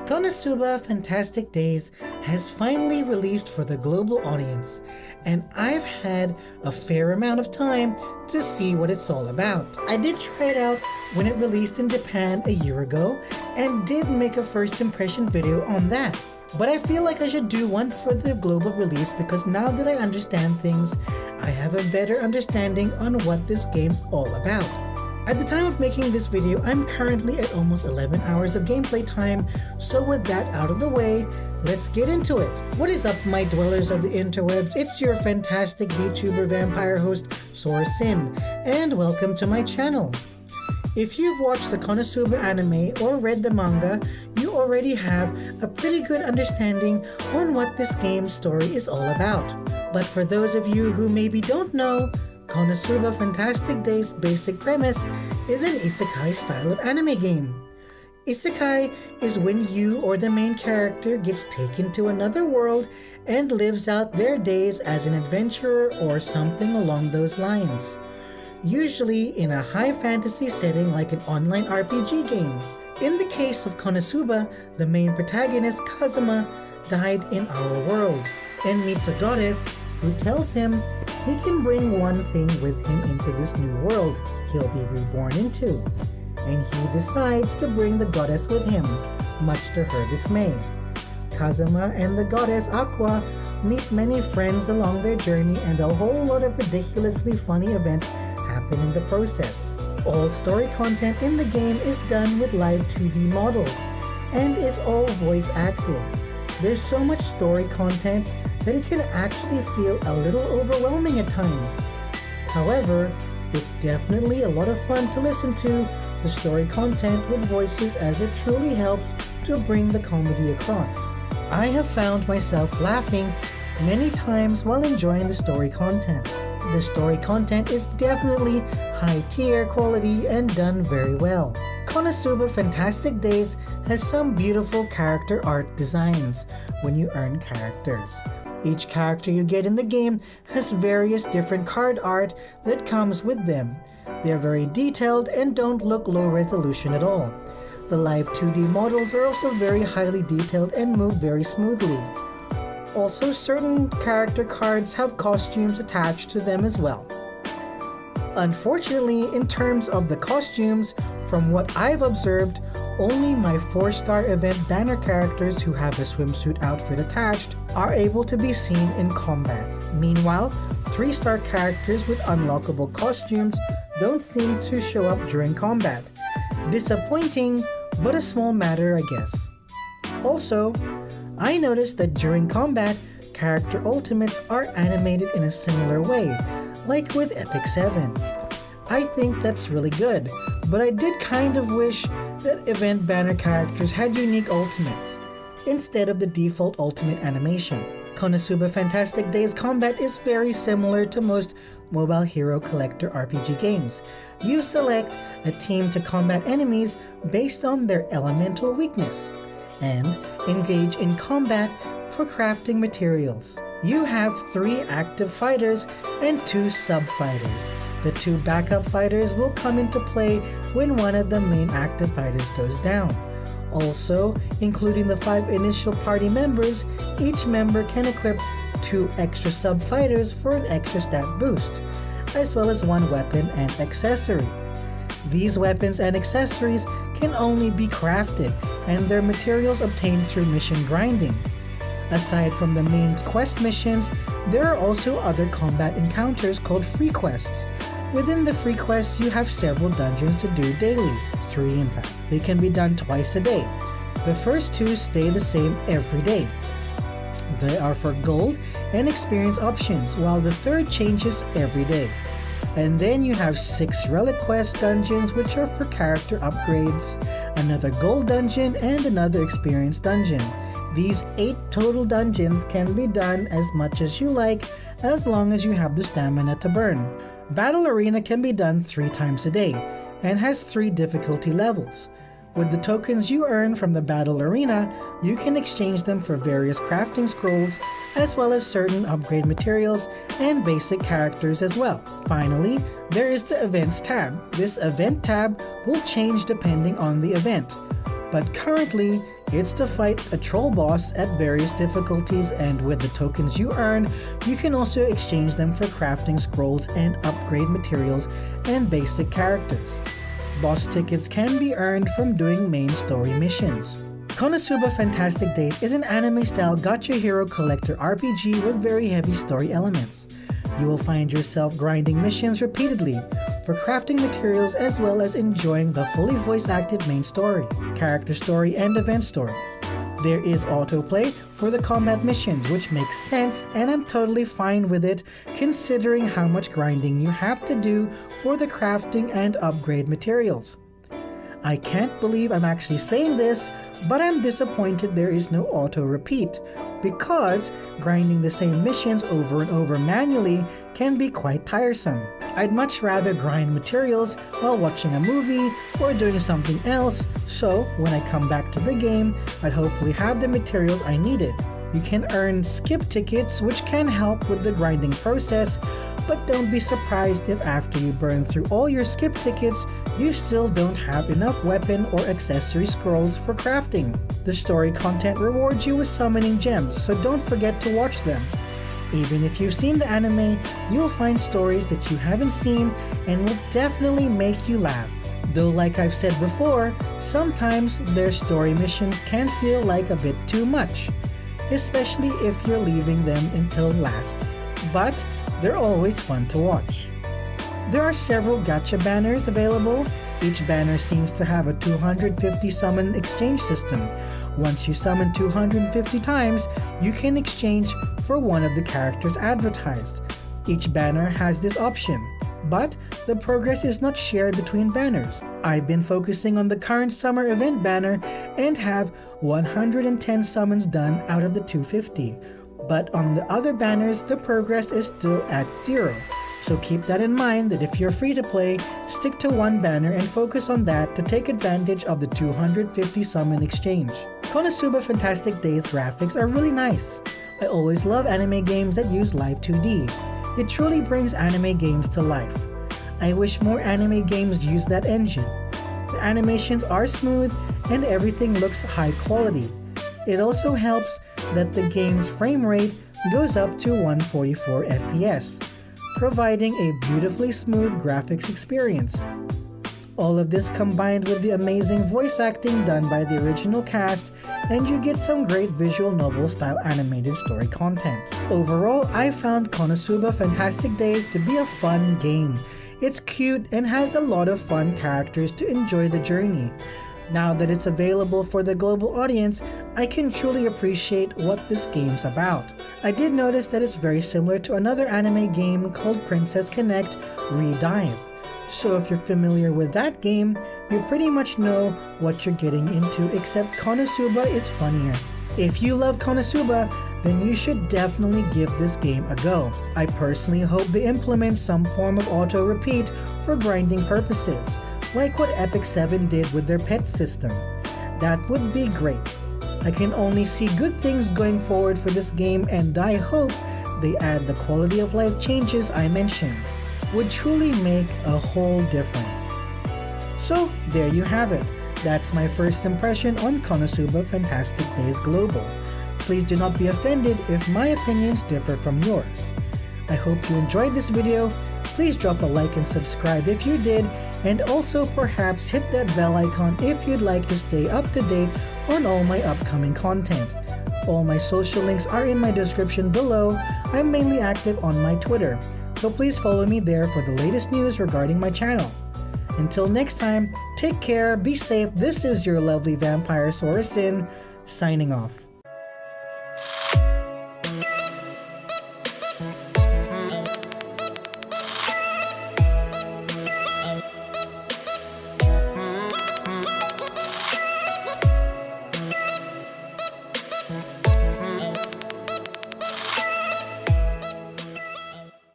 Konosuba Fantastic Days has finally released for the global audience, and I've had a fair amount of time to see what it's all about. I did try it out when it released in Japan a year ago, and did make a first impression video on that. But I feel like I should do one for the global release because now that I understand things, I have a better understanding on what this game's all about. At the time of making this video, I'm currently at almost 11 hours of gameplay time, so with that out of the way, let's get into it. What is up, my dwellers of the interwebs? It's your fantastic VTuber vampire host, Sorasyn, and welcome to my channel. If you've watched the Konosuba anime or read the manga, you already have a pretty good understanding on what this game's story is all about. But for those of you who maybe don't know, Konosuba Fantastic Days' basic premise is an Isekai style of anime game. Isekai is when you or the main character gets taken to another world and lives out their days as an adventurer or something along those lines. Usually in a high fantasy setting like an online RPG game. In the case of Konosuba, the main protagonist Kazuma died in our world and meets a goddess who tells him he can bring one thing with him into this new world he'll be reborn into, and he decides to bring the goddess with him, much to her dismay. Kazuma and the goddess Aqua meet many friends along their journey, and a whole lot of ridiculously funny events happen in the process. All story content in the game is done with live 2D models, and is all voice acted. There's so much story content that it can actually feel a little overwhelming at times. However, it's definitely a lot of fun to listen to the story content with voices, as it truly helps to bring the comedy across. I have found myself laughing many times while enjoying the story content. The story content is definitely high tier quality and done very well. Konosuba Fantastic Days has some beautiful character art designs when you earn characters. Each character you get in the game has various different card art that comes with them. They are very detailed and don't look low resolution at all. The live 2D models are also very highly detailed and move very smoothly. Also, certain character cards have costumes attached to them as well. Unfortunately, in terms of the costumes, from what I've observed, only my 4-star event banner characters who have a swimsuit outfit attached are able to be seen in combat. Meanwhile, 3-star characters with unlockable costumes don't seem to show up during combat. Disappointing, but a small matter, I guess. Also, I noticed that during combat, character ultimates are animated in a similar way, like with Epic 7. I think that's really good, but I did kind of wish that event banner characters had unique ultimates, instead of the default ultimate animation. Konosuba Fantastic Days combat is very similar to most mobile hero collector RPG games. You select a team to combat enemies based on their elemental weakness, and engage in combat for crafting materials. You have 3 active fighters and 2 sub-fighters. The 2 backup fighters will come into play when one of the main active fighters goes down. Also, including the 5 initial party members, each member can equip 2 extra sub-fighters for an extra stat boost, as well as 1 weapon and accessory. These weapons and accessories can only be crafted, and their materials obtained through mission grinding. Aside from the main quest missions, there are also other combat encounters called free quests. Within the free quests, you have several dungeons to do daily, 3 in fact. They can be done twice a day. The first 2 stay the same every day. They are for gold and experience options, while the third changes every day. And then you have 6 relic quest dungeons, which are for character upgrades, another gold dungeon, and another experience dungeon. These 8 total dungeons can be done as much as you like, as long as you have the stamina to burn. Battle Arena can be done 3 times a day, and has 3 difficulty levels. With the tokens you earn from the Battle Arena, you can exchange them for various crafting scrolls, as well as certain upgrade materials and basic characters as well. Finally, there is the Events tab. This Event tab will change depending on the event, but currently It's to fight a troll boss at various difficulties, and with the tokens you earn, you can also exchange them for crafting scrolls and upgrade materials and basic characters. Boss tickets can be earned from doing main story missions. Konosuba Fantastic Days is an anime-style gacha hero collector RPG with very heavy story elements. You will find yourself grinding missions repeatedly for crafting materials as well as enjoying the fully voice-acted main story, character story, and event stories. There is autoplay for the combat missions, which makes sense, and I'm totally fine with it considering how much grinding you have to do for the crafting and upgrade materials. I can't believe I'm actually saying this, but I'm disappointed there is no auto repeat, because grinding the same missions over and over manually can be quite tiresome. I'd much rather grind materials while watching a movie or doing something else, so when I come back to the game, I'd hopefully have the materials I needed. You can earn skip tickets, which can help with the grinding process, but don't be surprised if after you burn through all your skip tickets, you still don't have enough weapon or accessory scrolls for crafting. The story content rewards you with summoning gems, so don't forget to watch them. Even if you've seen the anime, you'll find stories that you haven't seen and will definitely make you laugh. Though like I've said before, sometimes their story missions can feel like a bit too much, especially if you're leaving them until last. But they're always fun to watch. There are several gacha banners available. Each banner seems to have a 250 summon exchange system. Once you summon 250 times, you can exchange for one of the characters advertised. Each banner has this option, but the progress is not shared between banners. I've been focusing on the current summer event banner and have 110 summons done out of the 250. But on the other banners, the progress is still at 0. So keep that in mind that if you're free to play, stick to one banner and focus on that to take advantage of the 250 summon exchange. Konosuba Fantastic Days graphics are really nice. I always love anime games that use live 2D. It truly brings anime games to life. I wish more anime games use that engine. The animations are smooth and everything looks high quality. It also helps that the game's frame rate goes up to 144 FPS, providing a beautifully smooth graphics experience. All of this combined with the amazing voice acting done by the original cast, and you get some great visual novel style animated story content. Overall, I found Konosuba Fantastic Days to be a fun game. It's cute and has a lot of fun characters to enjoy the journey. Now that it's available for the global audience, I can truly appreciate what this game's about. I did notice that it's very similar to another anime game called Princess Connect Redive. So if you're familiar with that game, you pretty much know what you're getting into, except Konosuba is funnier. If you love Konosuba, then you should definitely give this game a go. I personally hope they implement some form of auto repeat for grinding purposes, like what Epic 7 did with their pet system. That would be great. I can only see good things going forward for this game, and I hope they add the quality of life changes I mentioned. Would truly make a whole difference. So there you have it. That's my first impression on Konosuba Fantastic Days Global. Please do not be offended if my opinions differ from yours. I hope you enjoyed this video. Please drop a like and subscribe if you did, and also perhaps hit that bell icon if you'd like to stay up to date on all my upcoming content. All my social links are in my description below. I'm mainly active on my Twitter, so please follow me there for the latest news regarding my channel. Until next time, take care, be safe. This is your lovely vampire Sorasyn, signing off.